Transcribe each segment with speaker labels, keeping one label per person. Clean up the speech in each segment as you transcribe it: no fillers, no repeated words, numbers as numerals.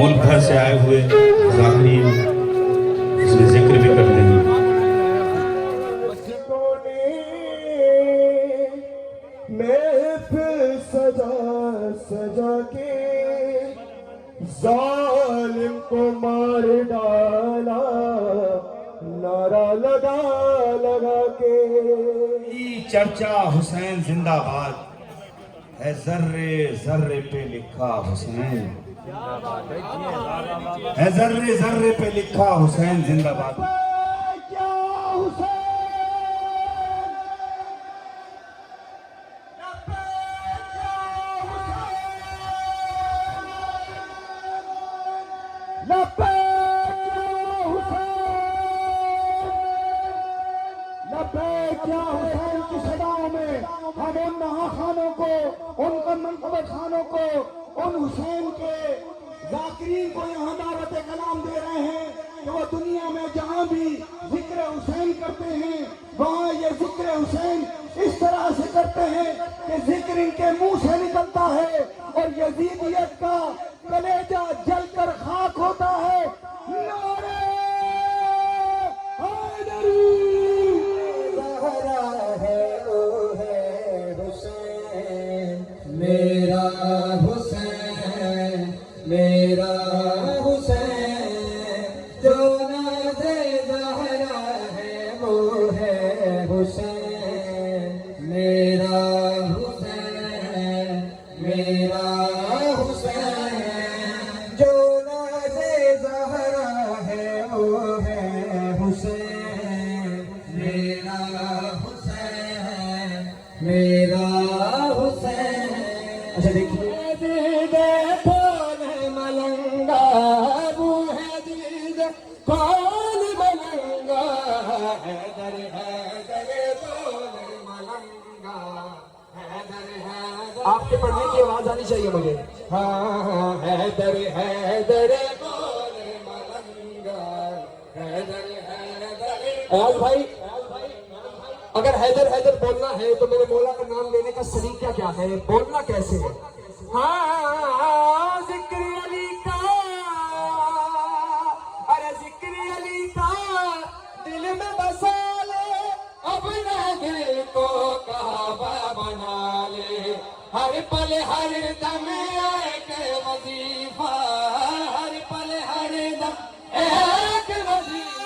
Speaker 1: मुल्क भर से आए हुए ज़ाकिरीन इसमें जिक्र भी करते हैं।
Speaker 2: महफिल सजा सजा के जालिम को मार डाला नारा लगा लगा के
Speaker 1: चर्चा हुसैन जिंदाबाद है, जर्रे जर्रे पे लिखा हुसैन है, जर्रे जर्रे पे लिखा हुसैन जिंदाबाद।
Speaker 2: क्या हुसैन की सदाओं में हम उन नहाखानों को, उन मनकबत खानों को, उन हुसैन के ज़ाकिरीन को यहाँ दावत कलाम दे रहे हैं कि वो दुनिया में जहाँ भी जिक्र हुसैन करते हैं वहाँ ये जिक्र हुसैन इस तरह से करते हैं कि जिक्र इनके मुंह से निकलता है और यजीदियत का कलेजा जलकर खाक होता है। नारे हैदरी मेरा हुसैन मेरा हुसैन जो नाज़े ज़हरा है वो है हुसैन मेरा हुसैन मेरा हुसैन जो नाज़े ज़हरा है वो है हुसैन मेरा हुसैन मेरा हुसैन। अच्छा देखिए कौन है मलंगा वो है दीद कौन मलंगा हैदर हैदर कौन मलंगा हैदर हैदर। आपके पढ़ने की आवाज आनी चाहिए मुझे। हाँ हैदर हैदर कौन मलंगा हैदर हैदर। आज भाई अगर हैदर हैदर बोलना है तो मेरे मौला का नाम लेने का सलीका क्या है, बोलना कैसे है? हाँ जिक्र अली का, अरे जिक्र अली का दिल में बसा ले, अपना दिल को काबा बना ले, हर पल हर दम एक वजीफा, हर पल हर दम एक वजीफा।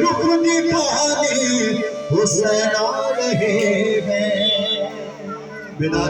Speaker 3: रुकने बहाने हुसैन आ रहे हैं बिना